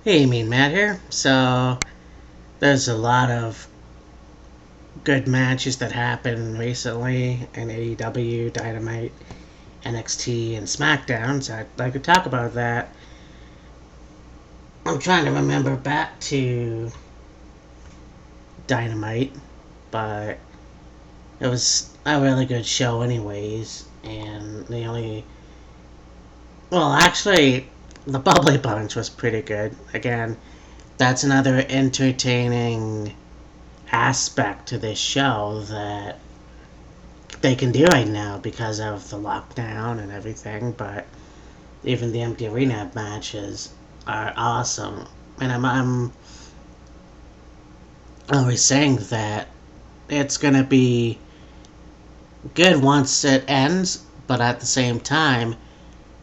Hey, Mean Matt here. So, there's a lot of good matches that happened recently in AEW, Dynamite, NXT, and Smackdown, so I'd like to talk about that. I'm trying to remember back to Dynamite, but it was a really good show, anyways, and the only. Well, actually, the Bubbly Bunch was pretty good. Again, that's another entertaining aspect to this show that they can do right now because of the lockdown and everything. But even the empty arena matches are awesome, and I'm always saying that it's gonna be good once it ends, but at the same time,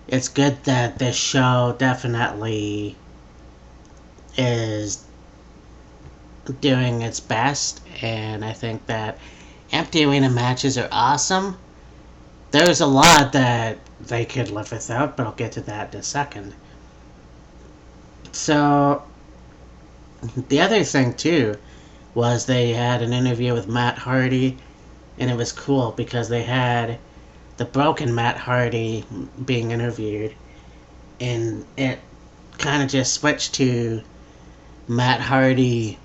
it's good that this show definitely is doing its best, and I think that empty arena matches are awesome. There's a lot that they could live without, but I'll get to that in a second. So, the other thing, too, was they had an interview with Matt Hardy, and it was cool because they had the broken Matt Hardy being interviewed, and it kind of just switched to Matt Hardy,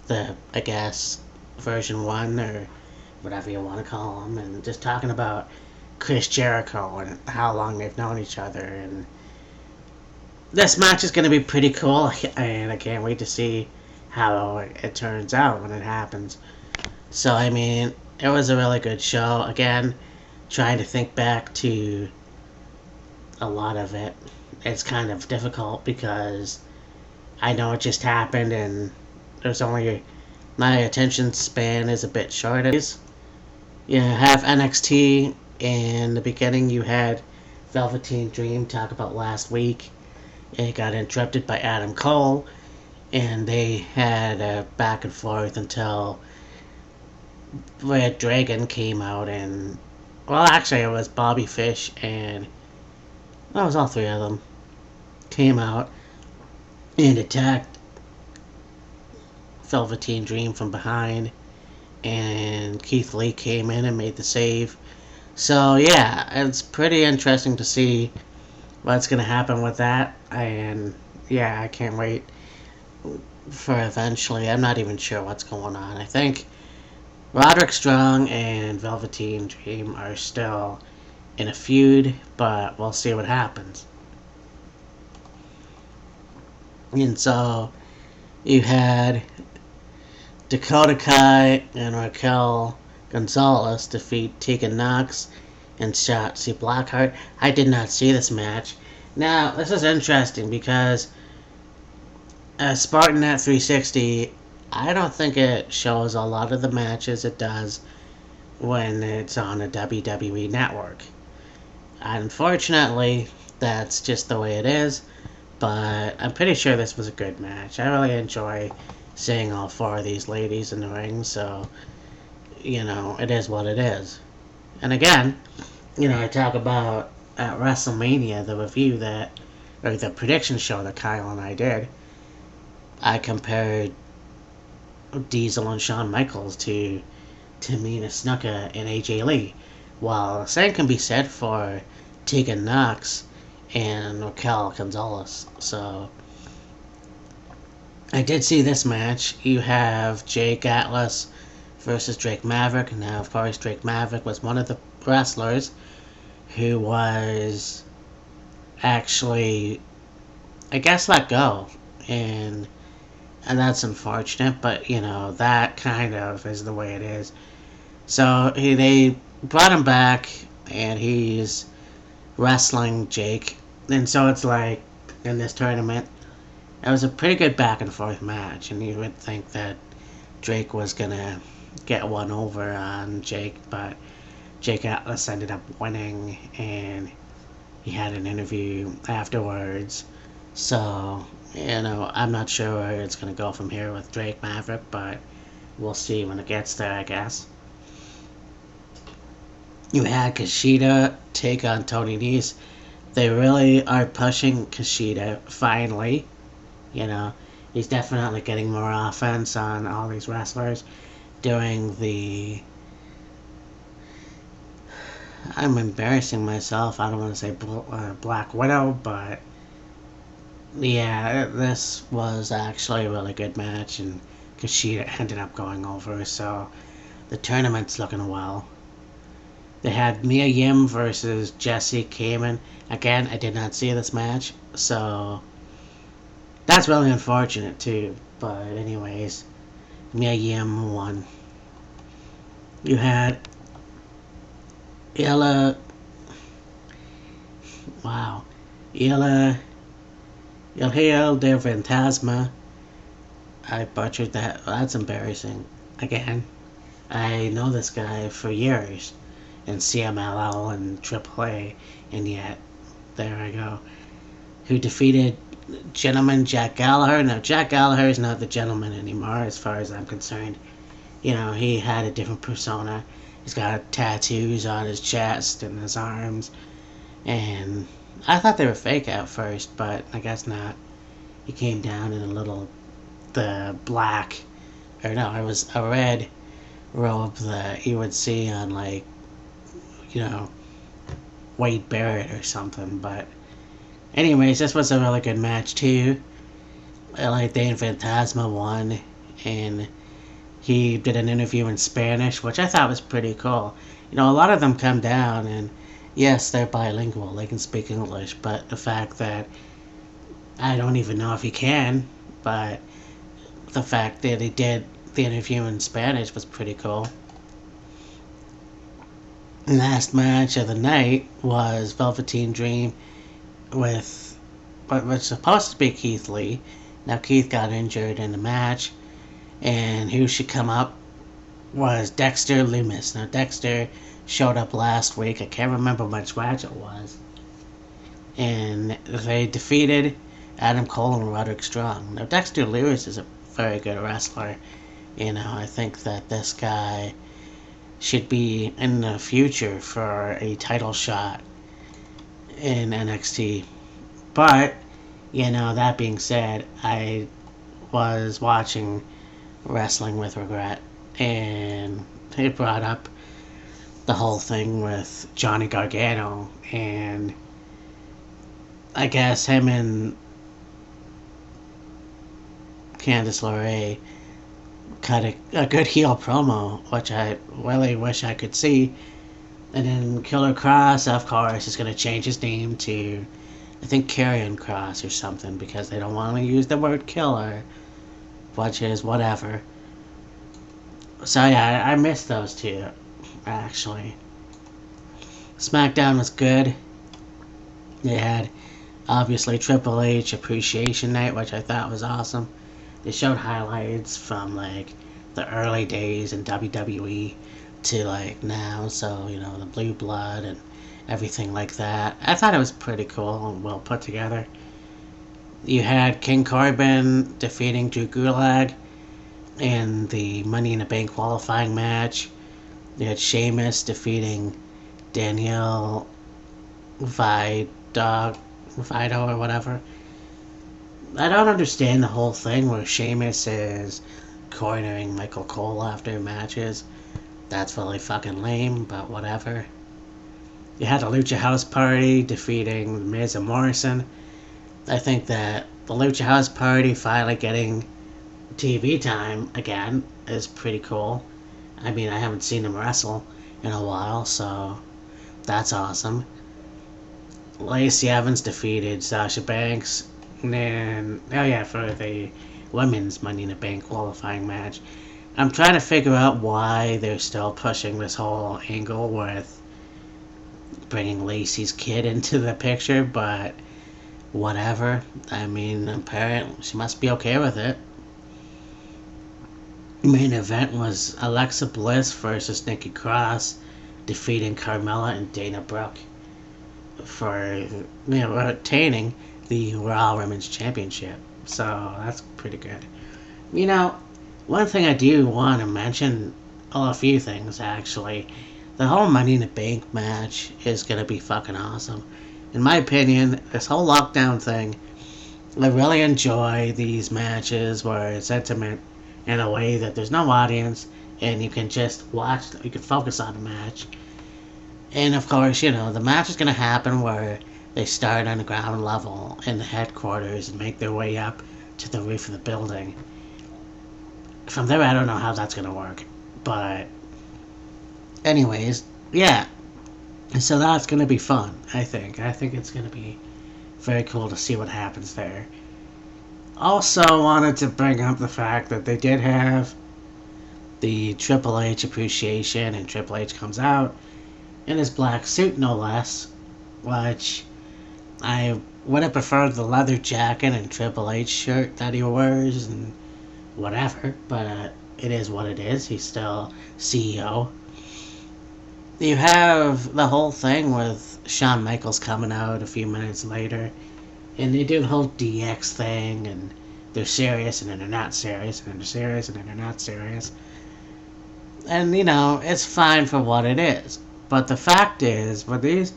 I guess, version 1, or whatever you want to call him, and just talking about Chris Jericho and how long they've known each other. And this match is going to be pretty cool, and I can't wait to see how it turns out when it happens. So, I mean, it was a really good show. Again, trying to think back to a lot of it, it's kind of difficult because I know it just happened and there's only my attention span is a bit short. You have NXT. In the beginning, you had Velveteen Dream talk about last week. It got interrupted by Adam Cole, and they had a back and forth until Red Dragon came out and. Well, actually, it was Bobby Fish and. Well, it was all three of them. Came out and attacked Velveteen Dream from behind, and Keith Lee came in and made the save. So, yeah, it's pretty interesting to see what's going to happen with that. And yeah, I can't wait for eventually. I'm not even sure what's going on. I think Roderick Strong and Velveteen Dream are still in a feud, but we'll see what happens. And so you had Dakota Kai and Raquel Gonzalez defeat Tegan Knox and Shotzi Blackheart. I did not see this match. Now, this is interesting because Spartan at 360, I don't think it shows a lot of the matches it does when it's on a WWE network. Unfortunately, that's just the way it is, but I'm pretty sure this was a good match. I really enjoy seeing all four of these ladies in the ring, so, it is what it is. And again, I talk about at WrestleMania, the review or the prediction show that Kyle and I did. I compared Diesel and Shawn Michaels to Tamina Snuka and AJ Lee. While the same can be said for Tegan Knox and Raquel Gonzalez. So, I did see this match. You have Jake Atlas versus Drake Maverick. Now, of course, Drake Maverick was one of the wrestlers who was actually, I guess, let go. And that's unfortunate, but, that kind of is the way it is. So, they brought him back, and he's wrestling Jake. And so it's like, in this tournament, it was a pretty good back and forth match, and you would think that Drake was gonna get one over on Jake, but Jake Atlas ended up winning, and he had an interview afterwards. So, I'm not sure where it's gonna go from here with Drake Maverick, but we'll see when it gets there, I guess. You had Kushida take on Tony Nese. They really are pushing Kushida, finally. You know, he's definitely getting more offense on all these wrestlers doing the. I'm embarrassing myself. I don't want to say Black Widow, but yeah, this was actually a really good match, and Kushida ended up going over, so the tournament's looking well. They had Mia Yim versus Jessie Kamen. Again, I did not see this match, so that's really unfortunate too. But anyways, Mia Yim won. You had Ella. Wow, Ella. El Hiel de Fantasma. I butchered that. That's embarrassing. Again, I know this guy for years in CMLL and AAA, and yet there I go. Who defeated Gentleman Jack Gallagher? No, Jack Gallagher is not the gentleman anymore, as far as I'm concerned. You know, he had a different persona. He's got tattoos on his chest and his arms, and I thought they were fake at first, but I guess not. He came down in a little, the black, or no, it was a red robe that you would see on, like, you know, Wade Barrett or something. But anyways, this was a really good match too. LA Dane Fantasma won, and he did an interview in Spanish, which I thought was pretty cool. You know, a lot of them come down, and yes, they're bilingual, they can speak English, but the fact that I don't even know if he can, but the fact that he did the interview in Spanish was pretty cool. Last match of the night was Velveteen Dream with what was supposed to be Keith Lee. Now Keith got injured in the match, and who should come up was Dexter Lumis. Now Dexter showed up last week. I can't remember which match it was, and they defeated Adam Cole and Roderick Strong. Now Dexter Lewis is a very good wrestler. You know, I think that this guy should be in the future for a title shot in NXT. But, you know, that being said, I was watching Wrestling with Regret, and they brought up the whole thing with Johnny Gargano, and I guess him and Candice LeRae cut a good heel promo, which I really wish I could see. And then Killer Cross, of course, is going to change his name to, I think, Karrion Cross or something, because they don't want to use the word killer, which is whatever. So yeah, I missed those two, actually. Smackdown was good. They had, obviously, Triple H Appreciation Night, which I thought was awesome. They showed highlights from, like, the early days in WWE to, like, now, so, you know, the Blue Blood and everything like that. I thought it was pretty cool and well put together. You had King Corbin defeating Drew Gulak in the Money in the Bank qualifying match. You had Sheamus defeating Daniel Vido or whatever. I don't understand the whole thing where Sheamus is cornering Michael Cole after matches. That's really fucking lame, but whatever. You had a Lucha House Party defeating Miz and Morrison. I think that the Lucha House Party finally getting TV time again is pretty cool. I mean, I haven't seen them wrestle in a while, so that's awesome. Lacey Evans defeated Sasha Banks, and for the women's Money in the Bank qualifying match. I'm trying to figure out why they're still pushing this whole angle with bringing Lacey's kid into the picture, but whatever. I mean, apparently she must be okay with it. Main event was Alexa Bliss versus Nikki Cross, defeating Carmella and Dana Brooke for attaining the Raw Women's Championship. So that's pretty good. You know, one thing I do want to mention, a few things actually. The whole Money in the Bank match is going to be fucking awesome. In my opinion, this whole lockdown thing I really enjoy these matches where it's intimate in a way that there's no audience and you can just watch, you can focus on the match. And of course, the match is going to happen where they start on the ground level in the headquarters and make their way up to the roof of the building. From there, I don't know how that's going to work. But, anyways, yeah. So that's going to be fun, I think. I think it's going to be very cool to see what happens there. Also, wanted to bring up the fact that they did have the Triple H appreciation, and Triple H comes out in his black suit, no less, which I would have preferred the leather jacket and Triple H shirt that he wears and whatever, but it is what it is. He's still CEO. You have the whole thing with Shawn Michaels coming out a few minutes later, and they do the whole DX thing, and they're serious and then they're not serious, and then they're serious and then they're not serious. And, it's fine for what it is. But the fact is, with these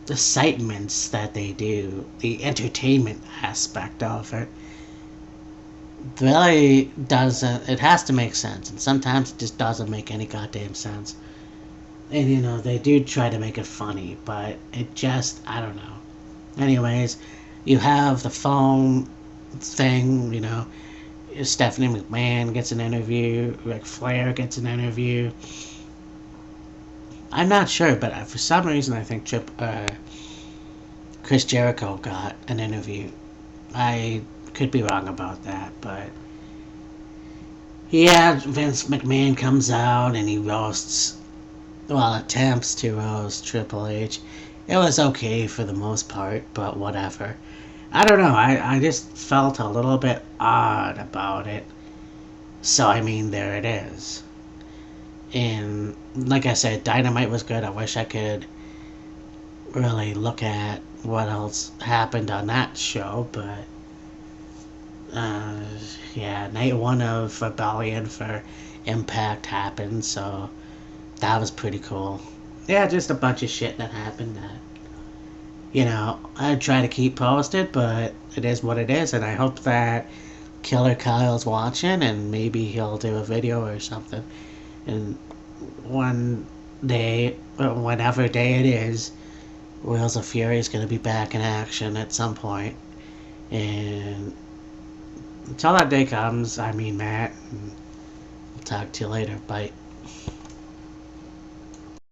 excitements that they do, the entertainment aspect of it, really doesn't, it has to make sense. And sometimes it just doesn't make any goddamn sense. And, they do try to make it funny, but it just, I don't know. Anyways, you have the phone thing, Stephanie McMahon gets an interview, Ric Flair gets an interview. I'm not sure, but for some reason I think Chris Jericho got an interview. I could be wrong about that, but yeah, Vince McMahon comes out and he attempts to roast Triple H. It was okay for the most part, but whatever. I don't know, I just felt a little bit odd about it. So, there it is. And like I said, Dynamite was good. I wish I could really look at what else happened on that show, but yeah, night one of Rebellion for Impact happened, so that was pretty cool. Yeah, just a bunch of shit that happened that, I try to keep posted, but it is what it is, and I hope that Killer Kyle's watching, and maybe he'll do a video or something. And one day, or whatever day it is, Wheels of Fury is going to be back in action at some point. And until that day comes, Matt, and I'll talk to you later. Bye.